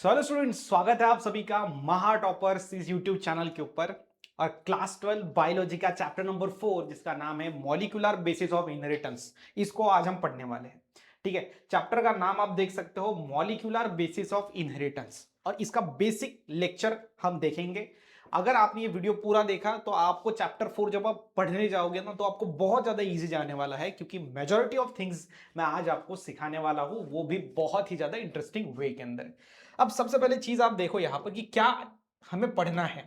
Hello students, स्वागत है आप सभी का महा टॉपर्स इस यूट्यूब चैनल के ऊपर। और क्लास 12 बायोलॉजी का चैप्टर नंबर 4 जिसका नाम है मॉलिक्यूलर बेसिस ऑफ इनहेरिटेंस, इसको आज हम पढ़ने वाले हैं। ठीक है, चैप्टर का नाम आप देख सकते हो, मॉलिक्यूलर बेसिस ऑफ इनहेरिटेंस, और इसका बेसिक लेक्चर हम देखेंगे। अगर आपने ये वीडियो पूरा देखा तो आपको चैप्टर 4 जब आप पढ़ने जाओगे ना तो आपको बहुत ज्यादा इजी जाने वाला है, क्योंकि मेजॉरिटी ऑफ थिंग्स मैं आज आपको सिखाने वाला हूं, वो भी बहुत ही ज्यादा इंटरेस्टिंग वे के अंदर। अब सबसे पहले चीज आप देखो यहां पर कि क्या हमें पढ़ना है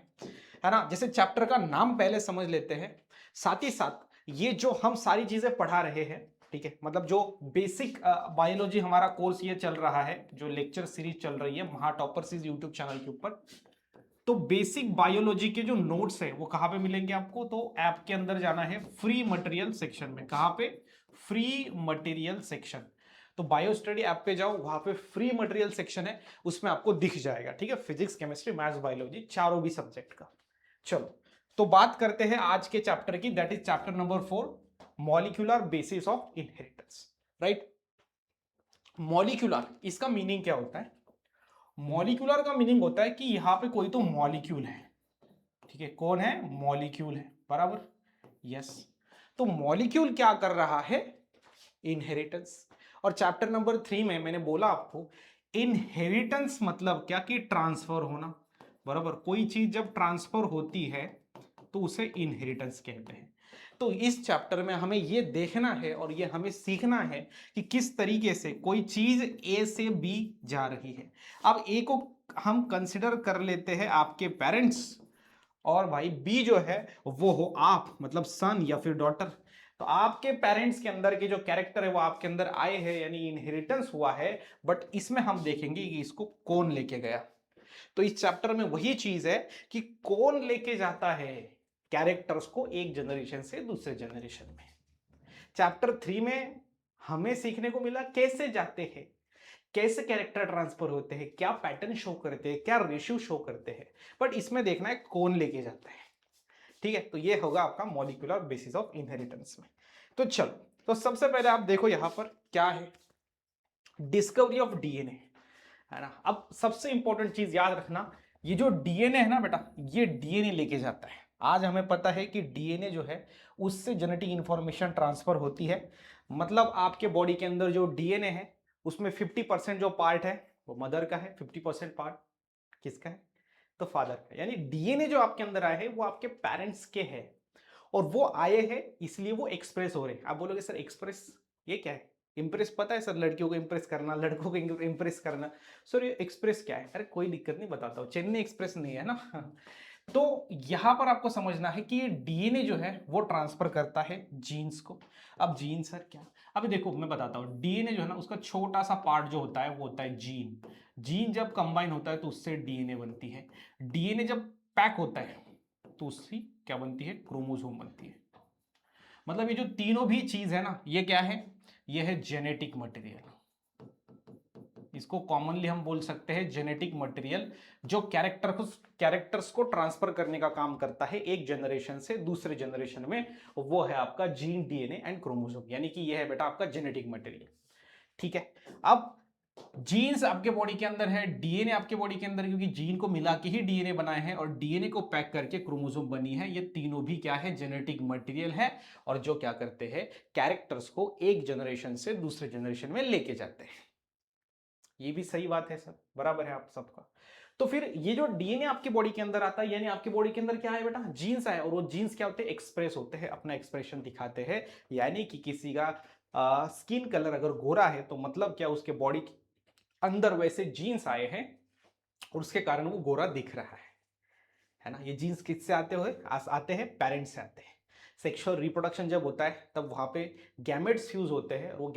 ना। जैसे चैप्टर का नाम पहले समझ लेते हैं, साथ ही साथ ये जो हम सारी चीजें पढ़ा रहे हैं, ठीक है, मतलब जो बेसिक बायोलॉजी हमारा कोर्स ये चल रहा है, जो लेक्चर सीरीज चल रही है महा टॉपर्स इस यूट्यूब चैनल के ऊपर। तो बेसिक बायोलॉजी के जो नोट्स है वो कहां पे मिलेंगे आपको, तो ऐप के अंदर जाना है फ्री मटेरियल सेक्शन में। कहां पे? Free material section. तो बायो स्टडी ऐप पे जाओ, वहां पे फ्री मटेरियल सेक्शन है, उसमें आपको दिख जाएगा। ठीक है, फिजिक्स केमिस्ट्री मैथ्स बायोलॉजी चारों भी सब्जेक्ट का। चलो, तो बात करते हैं आज के चैप्टर की, that is chapter number 4, molecular basis of inheritance. Right, molecular इसका मीनिंग क्या होता है? मॉलिक्यूलर का मीनिंग होता है कि यहां पे कोई तो मॉलिक्यूल है। ठीक है, कौन है? मॉलिक्यूल है, बराबर। यस, तो मॉलिक्यूल क्या कर रहा है? इनहेरिटेंस। और चैप्टर नंबर 3 में मैंने बोला आपको, इनहेरिटेंस मतलब क्या कि ट्रांसफर होना, बराबर। कोई चीज जब ट्रांसफर होती है तो उसे इनहेरिटेंस कहते हैं। तो इस चैप्टर में हमें ये देखना है और ये हमें सीखना है कि किस तरीके से कोई चीज ए से बी जा रही है। अब ए को हम कंसिडर कर लेते हैं आपके पेरेंट्स, और भाई बी जो है वो हो आप, मतलब सन या फिर डॉटर। तो आपके पेरेंट्स के अंदर के जो कैरेक्टर है वो आपके अंदर आए हैं, यानी इनहेरिटेंस हुआ है। बट इसमें हम देखेंगे कि इसको कौन लेके गया। तो इस चैप्टर में वही चीज है कि कौन लेके जाता है कैरेक्टर्स को एक जनरेशन से दूसरे जनरेशन में। चैप्टर 3 में हमें सीखने को मिला कैसे जाते हैं, कैसे कैरेक्टर ट्रांसफर होते हैं, क्या पैटर्न शो करते हैं, क्या रेशियो शो करते हैं। बट इसमें देखना है कौन लेके जाता है। ठीक है, तो ये होगा आपका मॉलिक्यूलर बेसिस ऑफ इनहेरिटेंस में। तो चलो, तो सबसे पहले आप देखो यहां पर क्या है, डिस्कवरी ऑफ डीएनए, है ना। अब सबसे इंपॉर्टेंट चीज याद रखना, ये जो डीएनए है ना बेटा, ये डीएनए लेके जाता है। आज हमें पता है कि डीएनए जो है उससे जेनेटिक इंफॉर्मेशन ट्रांसफर होती है। मतलब आपके बॉडी के अंदर जो डीएनए है उसमें 50% जो पार्ट है वो मदर का है, 50% पार्ट किसका है? तो फादर का। यानी डीएनए जो आपके अंदर आए हैं वो आपके पेरेंट्स के हैं, और वो आए हैं इसलिए वो एक्सप्रेस हो रहे हैं। आप बोलोगे सर एक्सप्रेस ये क्या है? इंप्रेस पता है सर, लड़कियों को इंप्रेस करना, लड़कों को इंप्रेस करना। सर ये एक्सप्रेस क्या है? अरे कोई दिक्कत नहीं, बताता हूँ। चेन्नई एक्सप्रेस नहीं है ना। तो यहां पर आपको समझना है कि ये डीएनए जो है वो ट्रांसफर करता है जीन्स को। अब जीन सर क्या? अभी देखो मैं बताता हूँ, डीएनए जो है ना उसका छोटा सा पार्ट जो होता है वो होता है जीन। जीन जब कंबाइन होता है तो उससे डीएनए बनती है। डीएनए जब पैक होता है तो उसकी क्या बनती है? क्रोमोसोम बनती है। मतलब ये जो तीनों भी चीज है ना, ये क्या है? ये है जेनेटिक मटेरियल। इसको कॉमनली हम बोल सकते हैं जेनेटिक मटेरियल, जो कैरेक्टर्स को ट्रांसफर करने का काम करता है एक जनरेशन से दूसरे जनरेशन में। वो है आपका जीन, डीएनए एंड क्रोमोसोम, यानी कि ये है बेटा आपका जेनेटिक मटेरियल। ठीक है, अब जीन्स आपके बॉडी के अंदर है, डीएनए आपके बॉडी के अंदर, क्योंकि जीन को मिला के ही डीएनए बनाए हैं और डीएनए को पैक करके क्रोमोसोम बनी है। ये तीनों भी क्या है? जेनेटिक मटेरियल है, और जो क्या करते हैं, कैरेक्टर्स को एक जनरेशन से दूसरे जनरेशन में लेके जाते हैं। ये भी सही बात है सर, बराबर है आप सबका। तो फिर ये जो डीएनए आपकी बॉडी के अंदर आता है, यानी आपकी बॉडी के अंदर क्या है बेटा? जीन्स है, और वो जीन्स क्या होते हैं? एक्सप्रेस होते हैं, अपना एक्सप्रेशन दिखाते हैं। यानी कि किसी का स्किन कलर अगर गोरा है तो मतलब क्या, उसके बॉडी के अंदर वैसे जीन्स आए हैं और उसके कारण वो गोरा दिख रहा है ना। ये जीन्स किससे आते हुए आते हैं? पेरेंट्स से आते हैं। सेक्सुअल रिप्रोडक्शन जब होता है तब वहां पे गैमेट्स फ्यूज होते हैं, और वो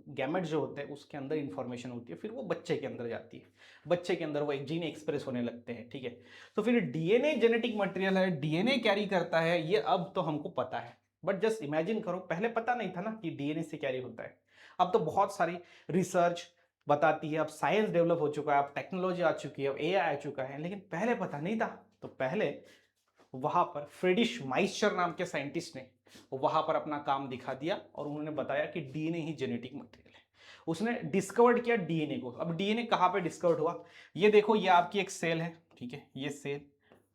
गैमेट जो होते हैं उसके अंदर इंफॉर्मेशन होती है, फिर वो बच्चे के अंदर जाती है। बच्चे के अंदर वो एक जीन एक्सप्रेस होने लगते हैं। ठीक है, तो फिर डीएनए जेनेटिक मटेरियल है, डीएनए कैरी करता है, ये अब तो हमको पता है। बट जस्ट इमेजिन करो, पहले पता नहीं था ना कि डीएनए से कैरी होता है। अब तो बहुत सारी रिसर्च बताती है, अब साइंस डेवलप हो चुका है, अब टेक्नोलॉजी आ चुकी है, अब एआई आ चुका है, लेकिन पहले पता नहीं था। तो पहले वहां पर फ्रेडिश माइस्चर नाम के साइंटिस्ट ने वहां पर अपना काम दिखा दिया, और उन्होंने बताया कि डीएनए ही जेनेटिक मटेरियल है। उसने डिस्कवर्ड किया डीएनए को। अब डीएनए कहाँ पे डिस्कवर्ड हुआ, ये देखो, ये आपकी एक सेल है, ठीक है, ये सेल,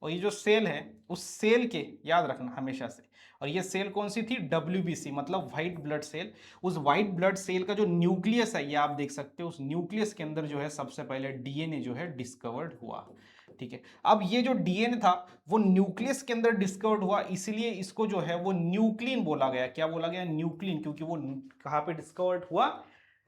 और ये जो सेल है उस सेल के, याद रखना हमेशा से, और ये सेल कौन सी थी, WBC मतलब व्हाइट ब्लड सेल। उस व्हाइट ब्लड सेल का जो न्यूक्लियस है, ये आप देख सकते हो, उस न्यूक्लियस के अंदर जो है सबसे पहले डीएनए जो है डिस्कवर्ड हुआ, ठीक है। अब ये जो डीएनए था वो न्यूक्लियस के अंदर डिस्कवर्ड हुआ, इसलिए इसको जो है वो न्यूक्लियन बोला गया। क्या बोला गया, न्यूक्लियन, क्योंकि वो कहाँ पे डिस्कवर्ड हुआ,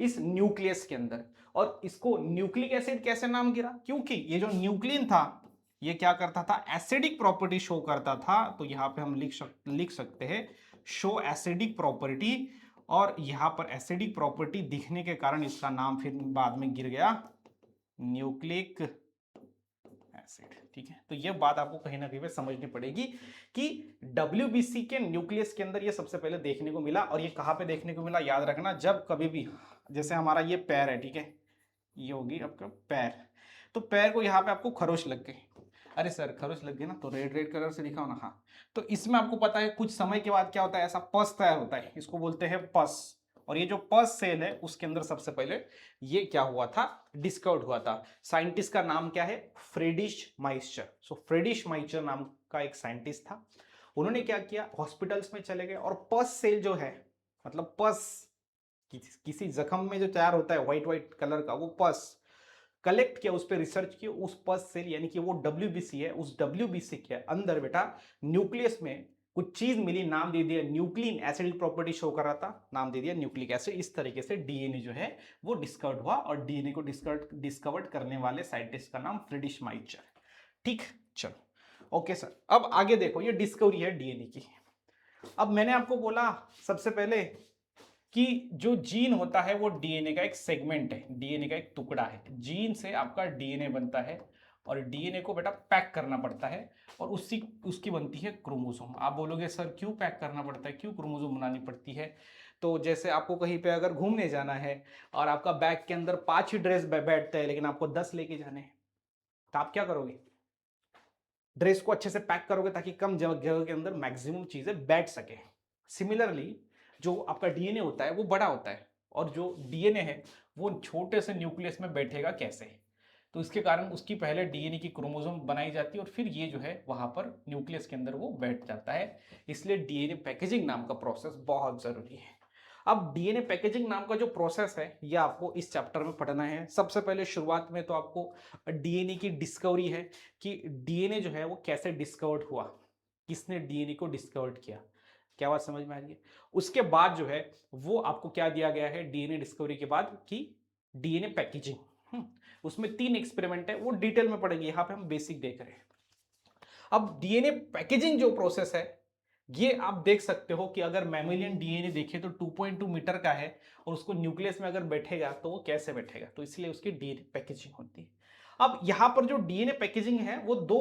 इस न्यूक्लियस के अंदर। और इसको न्यूक्लिक एसिड कैसे नाम गिरा, क्योंकि ये जो न्यूक्लियन था ये क्या करता था, एसिडिक प्रॉपर्टी शो करता था। तो यहां पे हम लिख सकते हैं शो एसिडिक प्रॉपर्टी, और यहां पर एसिडिक प्रॉपर्टी दिखने के कारण इसका नाम फिर बाद में गिर गया न्यूक्लिक एसिड, ठीक है। तो ये बात आपको कहीं ना कहीं पे समझनी पड़ेगी कि WBC के न्यूक्लियस के अंदर ये सबसे पहले देखने को मिला। और ये कहां पे देखने को मिला, याद रखना, जब कभी भी, जैसे हमारा ये पैर है, ठीक है, ये होगी आपका पैर, तो पैर को यहाँ पे आपको खरोच लग गई, अरे सर खरोच लग गई ना, तो रेड रेड कलर से लिखा हो ना, हाँ, तो इसमें आपको पता है कुछ समय के बाद क्या होता है, ऐसा पस तैयार होता है, इसको बोलते हैं पस। और ये जो पस सेल है उसके अंदर सबसे पहले ये क्या हुआ था, डिस्कवर्ड हुआ था। साइंटिस्ट का नाम क्या है, फ्रेडिश माइस्चर। सो फ्रेडिश माइस्चर नाम का एक साइंटिस्ट था। उन्होंने क्या किया, हॉस्पिटल्स में चले गए और पस सेल जो है, मतलब पस, किसी जख्म में जो तैयार होता है व्हाइट व्हाइट कलर का, वो पस कलेक्ट किया, उस पर रिसर्च किया, उस पस सेल यानी कि वो WBC है, उस WBC के अंदर बेटा न्यूक्लियस में कुछ चीज मिली, नाम दे दिया न्यूक्लिन, एसिडिक प्रॉपर्टी शो कर रहा था, नाम दे दिया न्यूक्लिक एसिड। इस तरीके से डीएनए जो है वो डिस्कवर्ड हुआ, और डीएनए को डिस्कवर्ड करने वाले साइंटिस्ट का नाम फ्रेडिश माइचर, ठीक। चलो ओके सर, अब आगे देखो, ये डिस्कवरी है डीएनए की। अब मैंने आपको बोला सबसे पहले कि जो जीन होता है वो डीएनए का एक सेगमेंट है, डीएनए का एक टुकड़ा है। जीन से आपका डीएनए बनता है, और डीएनए को बेटा पैक करना पड़ता है, और उसकी बनती है क्रोमोसोम। आप बोलोगे सर क्यों पैक करना पड़ता है, क्यों क्रोमोसोम बनानी पड़ती है, तो जैसे आपको कहीं पे अगर घूमने जाना है और आपका बैग के अंदर 5 ही ड्रेस बैठते हैं, लेकिन आपको 10 लेके जाने हैं, तो आप क्या करोगे, ड्रेस को अच्छे से पैक करोगे ताकि कम जगह के अंदर मैक्सिमम चीजें बैठ सके। सिमिलरली जो आपका डीएनए होता है वो बड़ा होता है, और जो डीएनए है वो छोटे से न्यूक्लियस में बैठेगा कैसे, तो इसके कारण उसकी पहले डीएनए की क्रोमोसोम बनाई जाती है, और फिर ये जो है वहां पर न्यूक्लियस के अंदर वो बैठ जाता है। इसलिए डीएनए पैकेजिंग नाम का प्रोसेस बहुत जरूरी है। अब डीएनए पैकेजिंग नाम का जो प्रोसेस है ये आपको इस चैप्टर में पढ़ना है। सबसे पहले शुरुआत में तो आपको डीएनए की डिस्कवरी है कि डीएनए जो है वो कैसे डिस्कवर्ड हुआ, किसने डीएनए को डिस्कवर्ड किया, क्या बात समझ में आ रही है। उसके बाद जो है वो आपको क्या दिया गया है डीएनए डिस्कवरी के बाद, कि डीएनए पैकेजिंग। उसमें 3 एक्सपेरिमेंट है, वो डिटेल में पढ़ेंगे, यहाँ पे हम बेसिक देख रहे हैं। अब डीएनए पैकेजिंग जो प्रोसेस है ये आप देख सकते हो कि अगर मैमेलियन डीएनए देखें तो 2.2 मीटर का है, और उसको न्यूक्लियस में अगर बैठेगा तो वो कैसे बैठेगा, तो इसलिए उसकी डीएनए पैकेजिंग होती है। अब यहां पर जो डीएनए पैकेजिंग है वो 2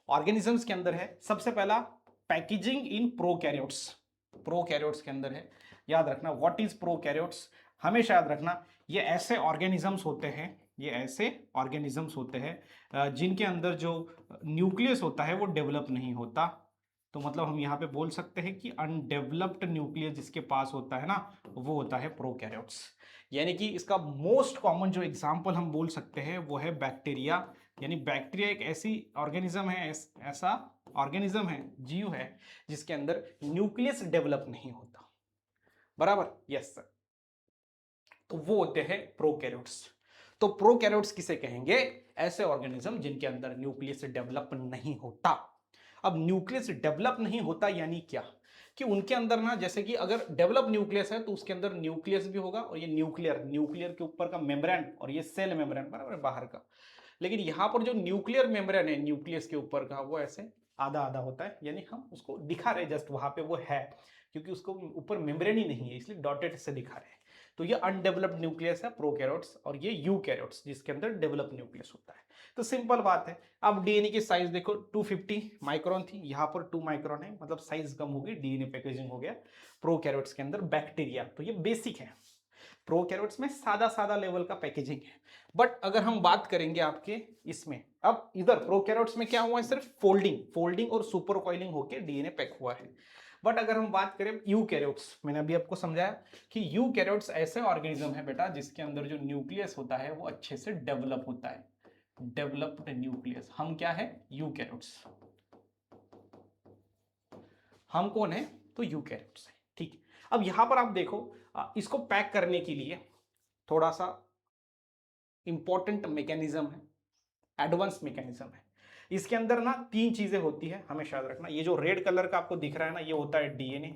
ऑर्गेनिजम्स के अंदर है। सबसे पहला पैकेजिंग इन प्रोकैरियोट्स, प्रोकैरियोट्स के अंदर है। याद रखना व्हाट इज प्रोकैरियोट्स, हमेशा याद रखना ये ऐसे ऑर्गेनिजम्स होते हैं, ये ऐसे ऑर्गेनिजम्स होते हैं जिनके अंदर जो न्यूक्लियस होता है वो डेवलप नहीं होता। तो मतलब हम यहाँ पे बोल सकते हैं कि अनडेवलप्ड न्यूक्लियस जिसके पास होता है ना, वो होता है प्रोकैरियोट्स। यानी कि इसका मोस्ट कॉमन जो एग्जांपल हम बोल सकते हैं वो है बैक्टीरिया। यानी बैक्टीरिया एक ऐसी ऑर्गेनिज्म है, ऐसा ऑर्गेनिज्म है, जीव है, जिसके अंदर न्यूक्लियस डेवलप नहीं होता। बराबर, यस सर। तो वो होते हैं प्रोकैरियोट्स। तो प्रोकैरियोट्स किसे कहेंगे, ऐसे ऑर्गेनिज्म जिनके अंदर न्यूक्लियस डेवलप नहीं होता। अब न्यूक्लियस डेवलप नहीं होता यानी क्या, कि उनके अंदर ना, जैसे कि अगर डेवलप न्यूक्लियस है तो उसके अंदर न्यूक्लियस भी होगा, और ये न्यूक्लियर के ऊपर का मेम्ब्रेन, और ये सेल मेम्ब्रेन बराबर बाहर का। लेकिन यहां पर जो न्यूक्लियर मेम्ब्रेन है न्यूक्लियस के ऊपर का, वो ऐसे आधा आधा होता है, यानी हम उसको दिखा रहे जस्ट वहां पे वो है, क्योंकि उसको ऊपर मेम्ब्रेन ही नहीं है इसलिए डॉटेड से दिखा रहे हैं। तो ये अनडेवलप्ड न्यूक्लियस है प्रोकैरियोट्स, और ये यूकैरियोट्स जिसके अंदर डेवलप न्यूक्लियस होता है। तो सिंपल बात है। अब डीएनए की साइज देखो 250 माइक्रोन थी, यहाँ पर 2 माइक्रोन है, मतलब साइज कम होगी, डीएनए पैकेजिंग हो गया। प्रोकैरियोट्स के अंदर बैक्टीरिया, तो ये बेसिक है। प्रोकैरियोट्स में सादा सादा लेवल का पैकेजिंग है। बट अगर हम बात करेंगे आपके इसमें, अब इधर प्रोकैरियोट्स में क्या हुआ है, सिर्फ फोल्डिंग और सुपर कॉइलिंग होकर डीएनए पैक हुआ है। बट अगर हम बात करें यूकैरियोट्स, मैंने अभी आपको समझाया कि यूकैरियोट्स ऐसे ऑर्गेनिज्म है बेटा जिसके अंदर जो न्यूक्लियस होता है वो अच्छे से डेवलप होता है, डेवलप्ड न्यूक्लियस। हम क्या है? यूकैरियोट्स। हम कौन है? तो यूकैरियोट्स है। ठीक है, अब यहां पर आप देखो, इसको पैक करने के लिए थोड़ा सा इंपॉर्टेंट मैकेनिज्म है, एडवांस मैकेनिज्म है। इसके अंदर ना तीन चीजें होती है, हमेशा याद रखना। ये जो रेड कलर का आपको दिख रहा है ना, ये होता है डीएनए,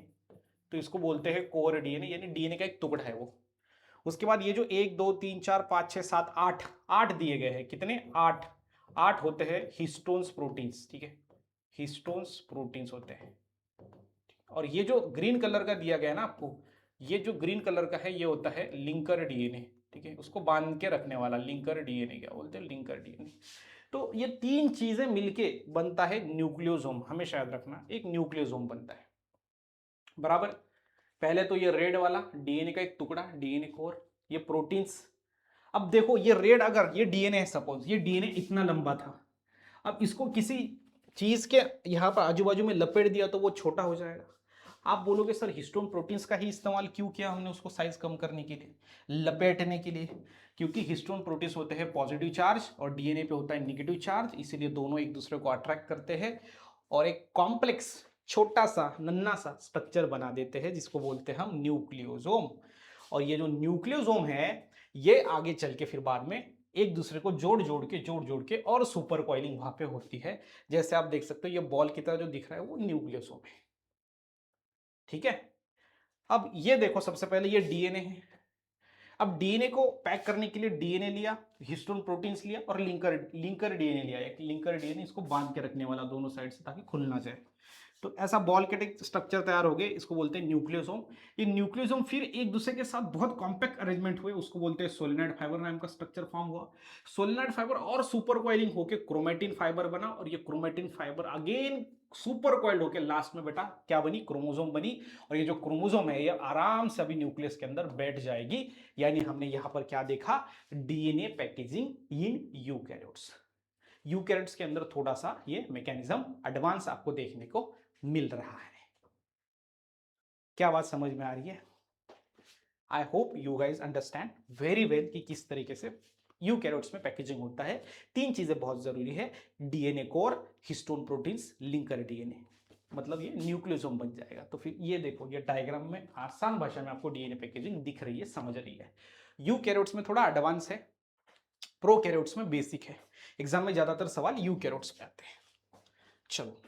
तो इसको बोलते हैं कोर डीएनए, यानी डीएनए का एक टुकड़ा है वो। उसके बाद ये जो 1 2 3 4 5 6 7 8 8 दिए गए हैं, कितने? 8। 8 होते हैं हिस्टोन्स प्रोटीन्स, ठीक है, हिस्टोन्स प्रोटीन्स होते हैं। और ये जो ग्रीन कलर का दिया गया है ना आपको, ये जो ग्रीन कलर का है ये होता है लिंकर डीएनए, ठीक है, उसको बांध के रखने वाला लिंकर डीएनए, क्या बोलते हैं? Linker DNA. तो ये तीन चीजें मिलके बनता है न्यूक्लियोसोम, हमेशा याद रखना, एक न्यूक्लियोसोम बनता है, बराबर। पहले तो ये रेड वाला डीएनए का एक टुकड़ा, डीएनए कोर, ये प्रोटीन्स। अब देखो ये रेड, अगर ये डीएनए है, सपोज ये डीएनए इतना लंबा था, अब इसको किसी चीज के यहां पर आजू बाजू में लपेट दिया तो वो छोटा हो जाएगा। आप बोलोगे सर हिस्टोन प्रोटीन्स का ही इस्तेमाल क्यों किया हमने उसको साइज कम करने के लिए, लपेटने के लिए? क्योंकि हिस्टोन प्रोटीन्स होते हैं पॉजिटिव चार्ज और डीएनए पे होता है नेगेटिव चार्ज, इसीलिए दोनों एक दूसरे को अट्रैक्ट करते हैं और एक कॉम्प्लेक्स छोटा सा नन्ना सा स्ट्रक्चर बना देते हैं जिसको बोलते हैं हम न्यूक्लियोसोम। और ये जो न्यूक्लियोसोम है ये आगे चल के फिर बाद में एक दूसरे को जोड़ जोड़ के और सुपर कॉइलिंग वहां पे होती है। जैसे आप देख सकते हो ये बॉल की तरह जो दिख रहा है वो न्यूक्लियोसोम है, ठीक है। अब ये देखो, सबसे पहले ये डीएनए है। अब डीएनए को पैक करने के लिए डीएनए लिया, हिस्टोन प्रोटीन्स लिया और लिंकर लिंकर डीएनए लिया, एक लिंकर डीएनए इसको बांध के रखने वाला दोनों साइड से ताकि खुल ना जाए। तो ऐसा बॉल के टाइप स्ट्रक्चर तैयार हो गए, इसको बोलते हैं न्यूक्लियोसोम। ये न्यूक्लियोसोम फिर एक दूसरे के साथ बहुत कॉम्पैक्ट अरेंजमेंट हुए, उसको बोलते हैं सोलेनॉइड फाइबर नाम का स्ट्रक्चर फॉर्म हुआ। सोलेनॉइड फाइबर और सुपर कॉइलिंग होकर क्रोमेटिन फाइबर बना और ये chromatin fibre again super coiled होकर लास्ट में बेटा क्या बनी? क्रोमोसोम बनी। और ये जो क्रोमोसोम है ये आराम से अभी न्यूक्लियस के अंदर बैठ जाएगी। यानी हमने यहां पर क्या देखा? DNA packaging in eukaryotes. Eukaryotes के अंदर थोड़ा सा ये मैकेनिज्म एडवांस आपको देखने को मिल रहा है। क्या बात समझ में आ रही है? I hope you guys understand very well कि किस तरीके से यूकैरियोट्स में पैकेजिंग होता है। तीन चीजें बहुत जरूरी है, DNA core, histone proteins, linker DNA, मतलब ये न्यूक्लियोसोम बन जाएगा। तो फिर ये देखो, ये डायग्राम में आसान भाषा में आपको डीएनए पैकेजिंग दिख रही है, समझ रही है। यूकैरियोट्स में थोड़ा एडवांस है, प्रोकैरियोट्स में बेसिक है। एग्जाम में ज्यादातर सवाल यूकैरियोट्स पे आते हैं। चलो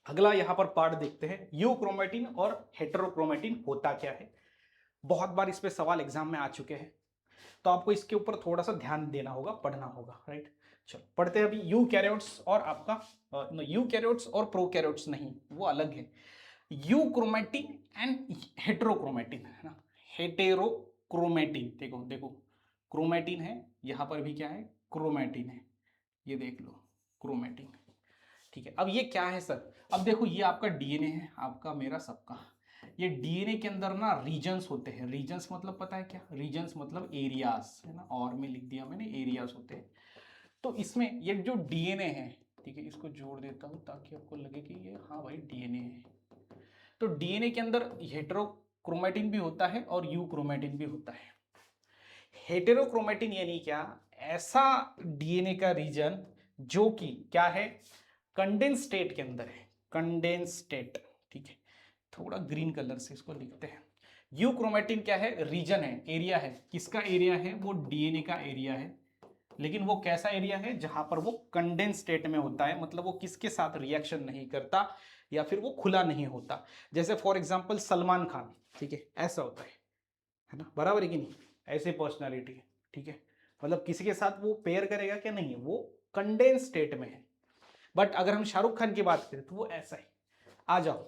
अगला यहां पर पार्ट देखते हैं, यूक्रोमेटिन और हेटेरोक्रोमेटिन होता क्या है। बहुत बार इस पे सवाल एग्जाम में आ चुके हैं, तो आपको इसके ऊपर थोड़ा सा ध्यान देना होगा, पढ़ना होगा, राइट। चलो पढ़ते हैं अभी यूकैरियोट्स और आपका यूकैरियोट्स और प्रोकैरियोट्स नहीं, वो अलग है। यूक्रोमेटिन एंड हेटेरोक्रोमेटिन है ना, हेटेरोक्रोमेटिन, देखो देखो, क्रोमेटिन है, यहां पर भी क्या है? क्रोमेटिन है, ये देख लो, क्रोमेटिन, ठीक है। अब ये क्या है सर? अब देखो ये आपका डीएनए है, आपका मेरा सबका। ये डीएनए के अंदर ना रीजन्स होते हैं, रीजन्स मतलब पता है क्या? रीजन्स मतलब एरियाज, है ना, और में लिख दिया मैंने, एरियाज होते हैं। तो इसमें ये जो डीएनए है, ठीक है, इसको जोड़ देता हूं ताकि आपको लगे कि ये हाँ भाई डीएनए है। तो डीएनए के अंदर हेटेरोक्रोमेटिन भी होता है और यूक्रोमेटिन भी होता है। हेटेरोक्रोमेटिन यानी क्या? ऐसा डीएनए का रीजन जो कि क्या है? कंडेंस स्टेट के अंदर है, कंडेंस स्टेट, ठीक है। थोड़ा ग्रीन कलर से इसको लिखते हैं। यूक्रोमेटिन क्या है? रीजन है, एरिया है। किसका एरिया है? वो डीएनए का एरिया है। लेकिन वो कैसा एरिया है? जहां पर वो कंडेंस स्टेट में होता है, मतलब वो किसके साथ रिएक्शन नहीं करता या फिर वो खुला नहीं होता। जैसे फॉर एग्जाम्पल सलमान खान, ठीक है, ऐसा होता है ना, बराबर है कि नहीं? ऐसे पर्सनालिटी है, ठीक है, मतलब किसी के साथ वो पेयर करेगा क्या? नहीं, वो कंडेंस स्टेट में है। बट अगर हम शाहरुख खान की बात करें तो वो ऐसा है, आ जाओ,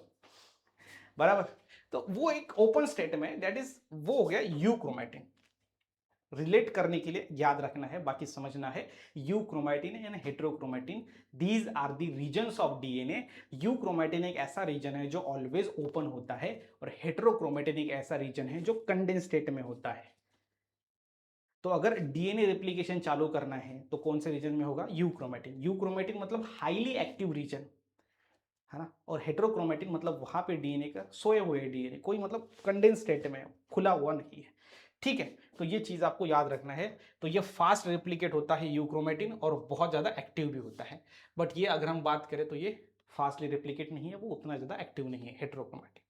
बराबर। तो वो एक ओपन स्टेट में, दैट इज वो हो गया यूक्रोमेटिन। रिलेट करने के लिए याद रखना है, बाकी समझना है। Euchromatin and heterochromatin, these are the regions of DNA. Euchromatin एक ऐसा रीजन है जो ऑलवेज ओपन होता है और हेटेरोक्रोमेटिन एक ऐसा रीजन है जो कंडेंस स्टेट में होता है। तो अगर डीएनए रेप्लिकेशन चालू करना है तो कौन से रीजन में होगा? यूक्रोमेटिन। यूक्रोमेटिन मतलब हाईली एक्टिव रीजन, है ना। और हेटेरोक्रोमेटिन मतलब वहां पे डीएनए का सोए हुए डीएनए, कोई मतलब कंडेंस स्टेट में खुला हुआ नहीं है, ठीक है। तो ये चीज आपको याद रखना है। तो ये फास्ट रेप्लिकेट होता है यूक्रोमेटिन और बहुत ज्यादा एक्टिव भी होता है। बट ये अगर हम बात करें तो ये फास्टली रेप्लिकेट नहीं है, वो उतना ज्यादा एक्टिव नहीं है हेटेरोक्रोमेटिन,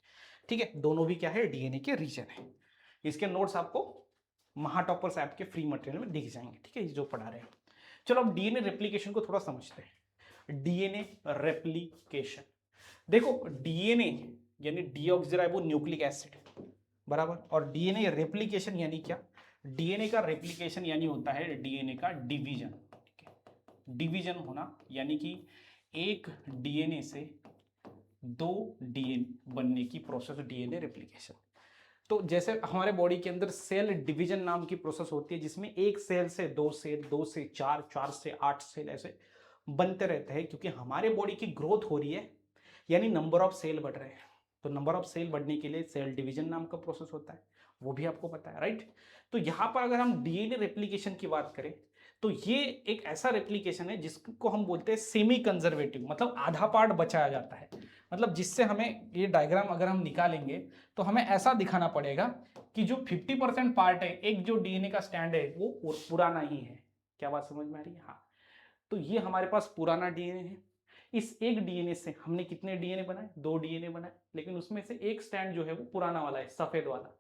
ठीक है। दोनों भी क्या है, डीएनए के रीजन है। इसके नोट्स आपको महाटॉपर्स ऐप के फ्री मटेरियल में दिख जाएंगे, ठीक है, जो पढ़ा रहे हैं। चलो अब डीएनए रेप्लिकेशन को थोड़ा समझते हैं। डीएनए रेप्लिकेशन, देखो डीएनए यानी डीऑक्सीराइबो न्यूक्लिक एसिड बराबर, और डीएनए रेप्लिकेशन यानी क्या, डीएनए का रेप्लिकेशन यानी होता है डीएनए का डिवीजन, ठीक है। डिवीजन होना यानी कि एक डीएनए से दो डीएनए बनने की प्रोसेस डीएनए रेप्लिकेशन। तो जैसे हमारे बॉडी के अंदर सेल डिवीजन नाम की प्रोसेस होती है, जिसमें एक सेल से दो सेल, दो से चार, चार से आठ सेल ऐसे बनते रहते हैं, क्योंकि हमारे बॉडी की ग्रोथ हो रही है, यानी नंबर ऑफ सेल बढ़ रहे हैं। तो नंबर ऑफ सेल बढ़ने के लिए सेल डिवीजन नाम का प्रोसेस होता है, वो भी आपको पता है, राइट। तो यहां पर अगर हम डीएनए रेप्लिकेशन की बात करें तो ये एक ऐसा रेप्लिकेशन है जिसको हम बोलते हैं सेमी कंजर्वेटिव, मतलब आधा पार्ट बचाया जाता है। मतलब जिससे हमें ये डायग्राम अगर हम निकालेंगे तो हमें ऐसा दिखाना पड़ेगा कि जो 50% पार्ट है, एक जो डीएनए का स्टैंड है वो पुराना ही है। क्या बात समझ में आ रही है? हाँ। तो ये हमारे पास पुराना डीएनए है। इस एक डीएनए से हमने कितने डीएनए बनाए, दो डीएनए बनाए, लेकिन उसमें से एक स्टैंड जो है वो पुराना वाला है, सफेद वाला,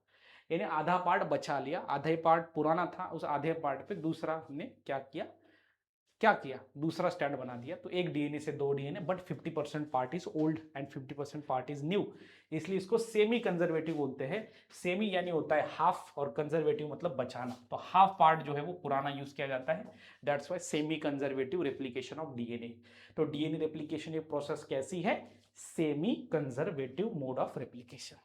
यानी आधा पार्ट बचा लिया, आधे पार्ट पुराना था, उस आधे पार्ट पे दूसरा हमने क्या किया दूसरा स्टैंड बना दिया। तो एक डीएनए से दो DNA, but 50% part is old and 50% part is new, इसलिए इसको सेमी कंजर्वेटिव बोलते हैं। सेमी यानी होता है हाफ, और कंजर्वेटिव मतलब बचाना, तो हाफ पार्ट जो है वो पुराना यूज किया जाता है, that's why semi conservative replication of DNA. तो डीएनए रेप्लिकेशन ये प्रोसेस कैसी है, semi conservative mode of replication.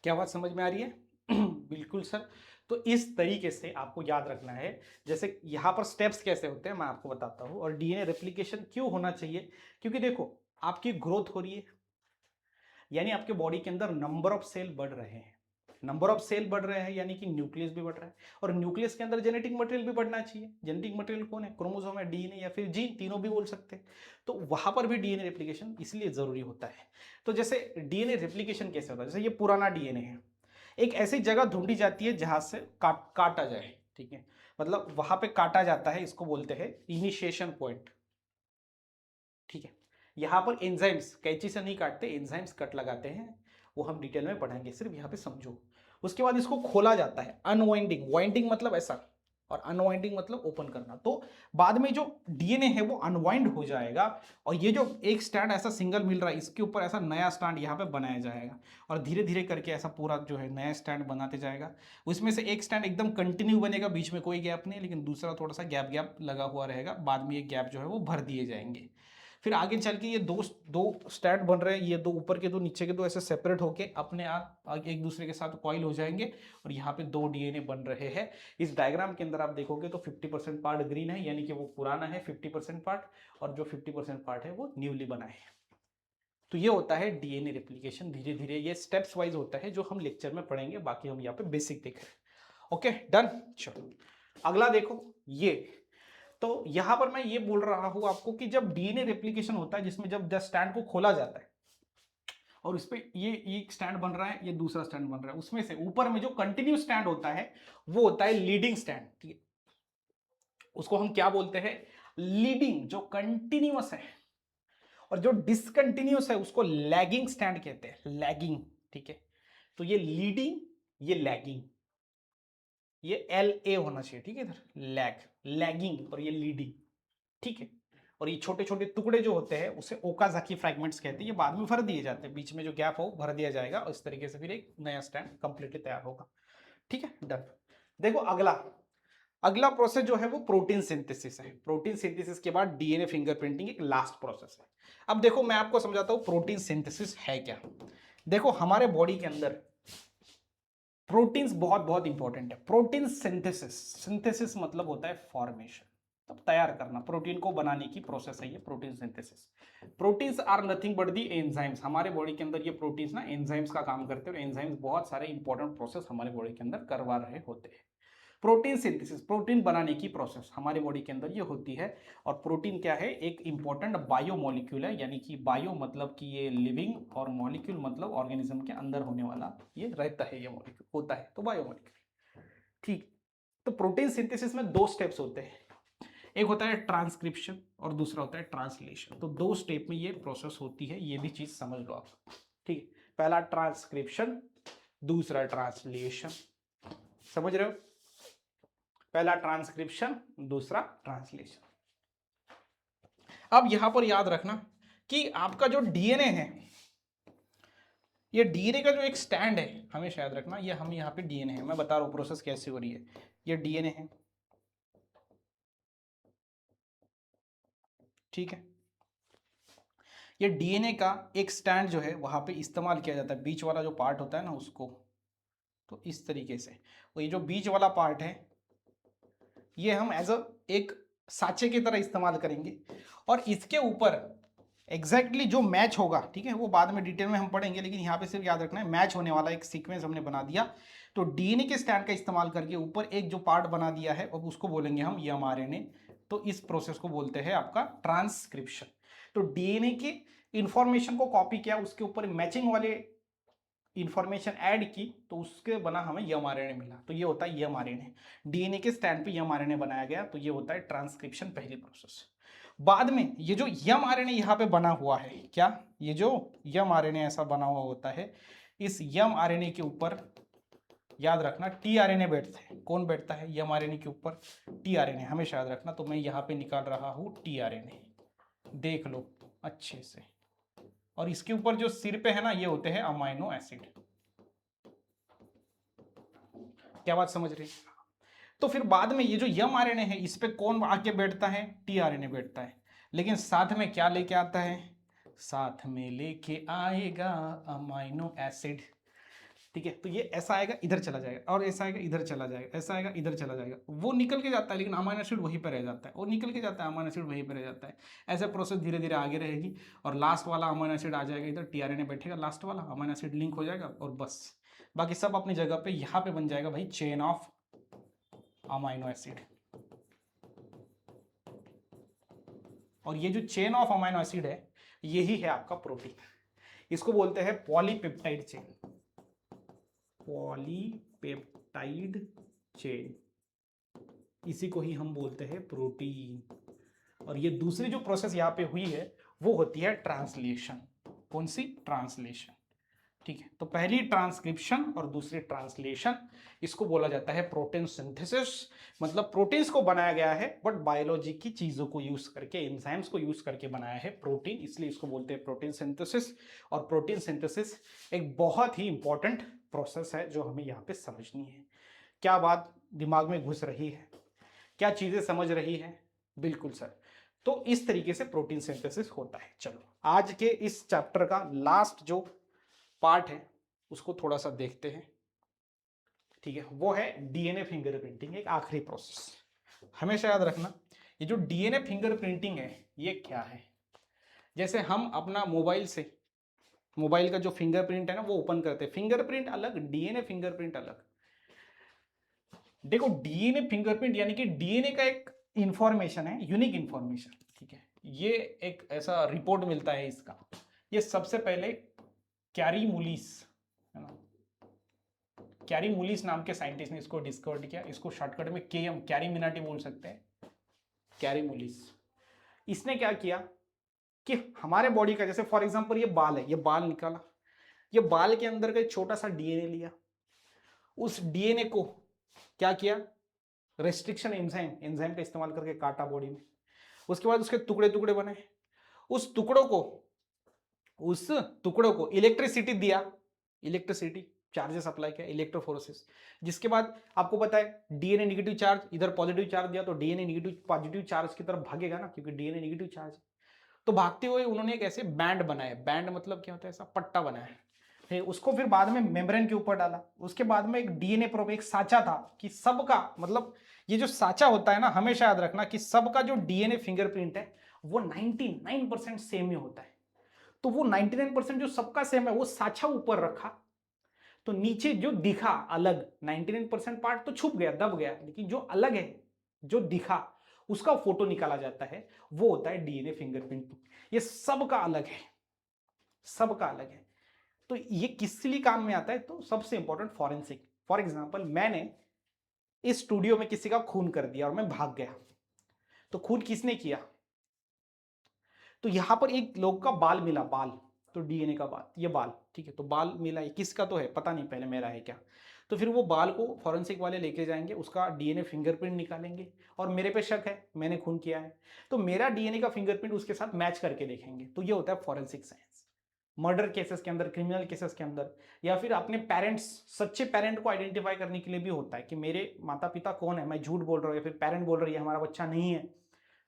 क्या बात समझ में आ रही है? बिल्कुल सर। तो इस तरीके से आपको याद रखना है। जैसे यहाँ पर स्टेप्स कैसे होते हैं मैं आपको बताता हूँ, और डीएनए रेप्लिकेशन क्यों होना चाहिए, क्योंकि देखो आपकी ग्रोथ हो रही है, यानी आपके बॉडी के अंदर नंबर ऑफ सेल बढ़ रहे हैं। नंबर ऑफ सेल बढ़ रहे हैं यानी कि न्यूक्लियस भी बढ़ रहा है, और न्यूक्लियस के अंदर जेनेटिक मटेरियल भी बढ़ना चाहिए। जेनेटिक मटेरियल कौन है, क्रोमोसोम है, डीएनए या फिर जीन, तीनों भी बोल सकते हैं। तो वहां पर भी डीएनए रेप्लिकेशन इसलिए जरूरी होता है। तो जैसे डीएनए रेप्लिकेशन कैसे होता है, जैसे ये पुराना डीएनए है, एक ऐसी जगह ढूंढी जाती है जहां से काटा जाए, ठीक है, मतलब वहां पे काटा जाता है, इसको बोलते हैं इनिशिएशन पॉइंट, ठीक है। यहां पर एंजाइम्स कैंची से नहीं काटते, एंजाइम्स कट लगाते हैं, वो हम डिटेल में पढ़ाएंगे, सिर्फ यहाँ पे समझो। उसके बाद इसको खोला जाता है, अनवाइंडिंग, वाइंडिंग मतलब ऐसा, और अनवाइंडिंग मतलब ओपन करना। तो बाद में जो डीएनए है वो अनवाइंड हो जाएगा, और ये जो एक स्टैंड ऐसा सिंगल मिल रहा है, इसके ऊपर ऐसा नया स्टैंड यहाँ पे बनाया जाएगा, और धीरे धीरे करके ऐसा पूरा जो है नया स्टैंड बनाते जाएगा। उसमें से एक स्टैंड एकदम कंटिन्यू बनेगा, बीच में कोई गैप नहीं, लेकिन दूसरा थोड़ा सा गैप गैप लगा हुआ रहेगा, बाद में ये गैप जो है वो भर दिए जाएंगे। फिर आगे चल के ये दो दो स्टैंड बन रहे हैं, ये दो ऊपर के दो नीचे के दो ऐसे सेपरेट होके अपने आप एक दूसरे के साथ कॉइल हो जाएंगे, और यहाँ पे दो डीएनए बन रहे हैं। इस डायग्राम के अंदर आप देखोगे तो 50% पार्ट ग्रीन है, यानी कि वो पुराना है 50% पार्ट, और जो 50% पार्ट है वो न्यूली बना है। तो ये होता है डीएनए रेप्लिकेशन। धीरे धीरे ये स्टेप्स वाइज होता है, जो हम लेक्चर में पढ़ेंगे, बाकी हम यहाँ पे बेसिक देख रहे हैं। Okay done. चलो अगला देखो, ये तो यहां पर मैं ये बोल रहा हूं आपको कि जब डीएनए रेप्लिकेशन होता है, जिसमें जब स्टैंड को खोला जाता है और उस पर ये एक स्टैंड बन रहा है, ये दूसरा स्टैंड बन रहा है, उसमें से ऊपर में जो कंटिन्यू स्टैंड होता है वो होता है लीडिंग स्टैंड, ठीक है। उसको हम क्या बोलते हैं, लीडिंग, जो कंटिन्यूअस है, और जो डिसकंटिन्यूअस है उसको लैगिंग स्टैंड कहते हैं, लैगिंग, ठीक है। तो ये लीडिंग, ये लैगिंग, ये एल ए होना चाहिए, ठीक है, इधर लैगिंग, और ये लीडिंग, ठीक है। और ये छोटे छोटे टुकड़े जो होते हैं उसे ओकाजाकी फ्रैगमेंट्स कहते हैं, ये बाद में भर दिए जाते हैं, बीच में जो गैप हो भर दिया जाएगा, और इस तरीके से फिर एक नया स्टैंड कंप्लीटली तैयार होगा, ठीक है डन। देखो अगला अगला प्रोसेस जो है वो प्रोटीन सिंथेसिस है। प्रोटीन सिंथेसिस के बाद डीएनए फिंगरप्रिंटिंग एक लास्ट प्रोसेस है। अब देखो मैं आपको समझाता हूं प्रोटीन सिंथेसिस है क्या। देखो हमारे बॉडी के अंदर प्रोटीन्स बहुत बहुत इंपॉर्टेंट है। प्रोटीन सिंथेसिस, सिंथेसिस मतलब होता है फॉर्मेशन, तब तैयार करना, प्रोटीन को बनाने की प्रोसेस है ये protein synthesis. Proteins are nothing but the enzymes. हमारे बॉडी के अंदर ये प्रोटीन्स ना एंजाइम्स का काम करते हैं, और एंजाइम्स बहुत सारे इंपॉर्टेंट प्रोसेस हमारे बॉडी के अंदर करवा रहे होते हैं। प्रोटीन सिंथेसिस, प्रोटीन बनाने की प्रोसेस हमारे बॉडी के अंदर ये होती है। और प्रोटीन क्या है, एक इंपॉर्टेंट बायो मॉलिक्यूल है, यानी कि बायो मतलब कि ये लिविंग और मॉलिक्यूल मतलब ऑर्गेनिज्म के अंदर होने वाला ये रहता है, ये मॉलिक्यूल होता है, तो बायो मॉलिक्यूल। ठीक, तो प्रोटीन सिंथेसिस में दो स्टेप्स होते हैं, एक होता है ट्रांसक्रिप्शन और दूसरा होता है ट्रांसलेशन। तो दो स्टेप में ये प्रोसेस होती है, ये भी चीज समझ लो आप। ठीक है, पहला ट्रांसक्रिप्शन, दूसरा ट्रांसलेशन, समझ रहे हो? पहला ट्रांसक्रिप्शन, दूसरा ट्रांसलेशन। अब यहां पर याद रखना कि आपका जो डीएनए है, ये डीएनए का जो एक स्टैंड है, हमेशा याद रखना, ये हम यहाँ पे डीएनए है, मैं बता रहा हूँ प्रोसेस कैसे हो रही है। ये डीएनए है, ठीक है। ये डीएनए का एक स्टैंड जो है वहां पे इस्तेमाल किया जाता है, बीच वाला जो पार्ट होता है ना उसको, तो इस तरीके से। तो ये जो बीच वाला पार्ट है ये हम एज अ एक साँचे की तरह इस्तेमाल करेंगे, और इसके ऊपर एग्जैक्टली जो मैच होगा, ठीक है, वो बाद में डिटेल में हम पढ़ेंगे, लेकिन यहाँ पे सिर्फ याद रखना है मैच होने वाला एक सीक्वेंस हमने बना दिया। तो डीएनए के स्टैंड का इस्तेमाल करके ऊपर एक जो पार्ट बना दिया है, और उसको बोलेंगे हम एमआरएनए। तो इस प्रोसेस को बोलते हैं आपका ट्रांसक्रिप्शन। तो डीएनए की इंफॉर्मेशन को कॉपी किया, उसके ऊपर मैचिंग वाले इंफॉर्मेशन ऐड की, तो उसके बना हमें एमआरएनए मिला, तो ये होता है एमआरएनए। डीएनए के स्टैंड पे एमआरएनए बनाया गया, तो ये होता है ट्रांसक्रिप्शन, पहली प्रोसेस। बाद में ये जो एमआरएनए यहाँ पे बना हुआ है, क्या ये जो एमआरएनए ऐसा बना हुआ होता है, इस एमआरएनए के ऊपर याद रखना टीआरएनए बैठते हैं। कौन बैठता है एमआरएनए के ऊपर? टीआरएनए, हमेशा याद रखना। तो मैं यहाँ पे निकाल रहा हूँ टीआरएनए, देख लो अच्छे से। और इसके ऊपर जो सिर पे है ना, ये होते हैं अमाइनो एसिड। क्या बात समझ रही? तो फिर बाद में ये जो एमआरएनए है, इस पे कौन आके बैठता है? टीआरएनए बैठता है। लेकिन साथ में क्या लेके आता है? साथ में लेके आएगा अमाइनो एसिड। ठीक है, तो ये ऐसा आएगा इधर चला जाएगा, और ऐसा आएगा इधर चला जाएगा, ऐसा आएगा इधर चला जाएगा, वो निकल के जाता है, लेकिन अमाइनो एसिड वहीं पर रह जाता है, और निकल के जाता है, अमाइनो एसिड वहीं पर रह जाता है। ऐसे प्रोसेस धीरे धीरे आगे रहेगी, और लास्ट वाला अमाइनो एसिड आ जाएगा इधर, टीआरएनए बैठेगा, लास्ट वाला अमाइनो एसिड लिंक हो जाएगा, और बस बाकी सब अपनी जगह पे यहाँ पे बन जाएगा भाई चेन ऑफ अमाइनो एसिड। और ये जो चेन ऑफ अमाइनो एसिड है, यही है आपका प्रोटीन। इसको बोलते हैं पॉलीपेप्टाइड चेन, पॉलीपेप्टाइड चेन, इसी को ही हम बोलते हैं प्रोटीन। और ये दूसरी जो प्रोसेस यहाँ पे हुई है वो होती है ट्रांसलेशन। कौन सी? ट्रांसलेशन। ठीक है, तो पहली ट्रांसक्रिप्शन और दूसरी ट्रांसलेशन, इसको बोला जाता है प्रोटीन सिंथेसिस। मतलब प्रोटीन्स को बनाया गया है, बट बायोलॉजी की चीजों को यूज करके, एंजाइम्स को यूज करके बनाया है प्रोटीन, इसलिए इसको बोलते हैं प्रोटीन सिंथेसिस। और प्रोटीन सिंथेसिस एक बहुत ही इंपॉर्टेंट प्रोसेस है जो हमें यहाँ पे समझनी है। क्या बात दिमाग में घुस रही है? क्या चीजें समझ रही है? बिल्कुल सर। तो इस तरीके से प्रोटीन सिंथेसिस होता है। चलो आज के इस चैप्टर का लास्ट जो पार्ट है उसको थोड़ा सा देखते हैं। ठीक है, वो है डीएनए फिंगरप्रिंटिंग, एक आखिरी प्रोसेस। हमेशा याद रखना ये जो डीएनए फिंगरप्रिंटिंग है ये क्या है। जैसे हम अपना मोबाइल से, मोबाइल का जो फिंगरप्रिंट है ना वो ओपन करते हैं, फिंगरप्रिंट अलग, डीएनए फिंगरप्रिंट अलग। देखो डीएनए फिंगरप्रिंट यानी कि डीएनए का एक इंफॉर्मेशन है, यूनिक इंफॉर्मेशन। ठीक है, ये एक ऐसा रिपोर्ट मिलता है इसका। ये सबसे पहले कैरीमुलिस है ना, कैरीमुलिस नाम के साइंटिस्ट ने इसको डिस्कवर किया। इसको शॉर्टकट में केएम, कैरीमिनाटी बोल सकते हैं, कैरीमुलिस। इसने क्या किया कि हमारे बॉडी का, जैसे फॉर एग्जांपल ये बाल है, ये बाल निकाला, ये बाल के अंदर का एक छोटा सा डीएनए लिया, उस डीएनए को क्या किया? रेस्ट्रिक्शन एंजाइम, एंजाइम का इस्तेमाल करके काटा बॉडी में। उसके बाद उसके टुकड़े टुकड़े बने, उस टुकड़ों को इलेक्ट्रिसिटी दिया, इलेक्ट्रिसिटी चार्जेस अप्लाई किया, इलेक्ट्रोफोरेसिस। जिसके बाद आपको पता है डीएनए नेगेटिव चार्ज, इधर पॉजिटिव चार्ज दिया तो डीएनए नेगेटिव पॉजिटिव चार्ज की तरफ भागेगा ना, क्योंकि डीएनए नेगेटिव चार्ज है। तो भागते हुए उन्होंने एक ऐसे बैंड बनाया, बैंड मतलब क्या होता है? ऐसा पट्टा बनाया, उसको फिर बाद में मेम्ब्रेन के ऊपर डाला। उसके बाद में एक डीएनए प्रोब, एक साचा था कि सबका, मतलब ये जो साचा होता है ना, हमेशा याद रखना कि सबका जो डीएनए फिंगरप्रिंट है वो 99% सेम ही होता है। तो वो 99% जो सबका सेम है वो साचा ऊपर रखा, तो नीचे जो दिखा अलग 99% पार्ट तो छुप गया, दब गया, लेकिन जो अलग है, जो दिखा, उसका फोटो निकाला जाता है, वो होता है डीएनए फिंगरप्रिंट। ये सबका अलग है, सबका अलग है। तो ये किस लिए काम में आता है? तो सबसे इंपॉर्टेंट फॉरेंसिक। फॉर एग्जांपल, मैंने इस स्टूडियो में किसी का खून कर दिया और मैं भाग गया, तो खून किसने किया? तो यहां पर एक लोग का बाल मिला, बाल, तो डीएनए का बाल, ये बाल, ठीक है, तो बाल मिला, ये किसका तो है पता नहीं, पहले मेरा है क्या। तो फिर वो बाल को फॉरेंसिक वाले लेके जाएंगे, उसका डीएनए फिंगरप्रिंट निकालेंगे, और मेरे पे शक है, मैंने खून किया है, तो मेरा डीएनए का फिंगरप्रिंट उसके साथ मैच करके देखेंगे। तो ये होता है फॉरेंसिक साइंस। मर्डर केसेस के अंदर, क्रिमिनल केसेस के अंदर, या फिर अपने पेरेंट्स, सच्चे पेरेंट को आइडेंटिफाई करने के लिए भी होता है कि मेरे माता पिता कौन है, मैं झूठ बोल रहा हूँ या फिर पेरेंट बोल रही है हमारा बच्चा नहीं है,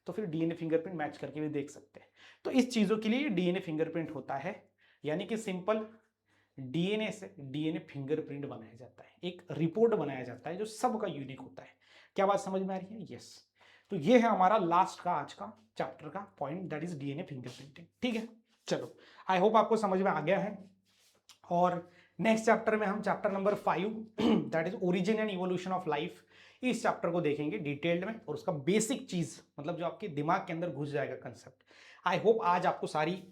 तो फिर डीएनए फिंगरप्रिंट मैच करके भी देख सकते हैं। तो इस चीजों के लिए डीएनए फिंगरप्रिंट होता है, यानी कि सिंपल डीएनए से डीएनए फिंगरप्रिंट बनाया जाता है, एक रिपोर्ट बनाया जाता है जो सबका यूनिक होता है। क्या बात समझ में आ रही है? यस। तो ये है हमारा लास्ट का आज का चैप्टर का point, that is DNA fingerprinting. ठीक है, चलो, आई होप आपको समझ में आ गया है। और नेक्स्ट चैप्टर में हम chapter number 5 that is origin and evolution of life, इस चैप्टर को देखेंगे डिटेल्ड में, और उसका बेसिक चीज, मतलब जो आपके दिमाग के अंदर घुस जाएगा कंसेप्ट। आई होप आज आपको सारी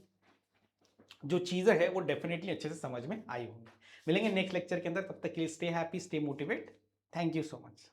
जो चीजें है वो डेफिनेटली अच्छे से समझ में आई होंगी। मिलेंगे नेक्स्ट लेक्चर के अंदर, तब तक के लिए stay happy, stay motivate. Thank you so much.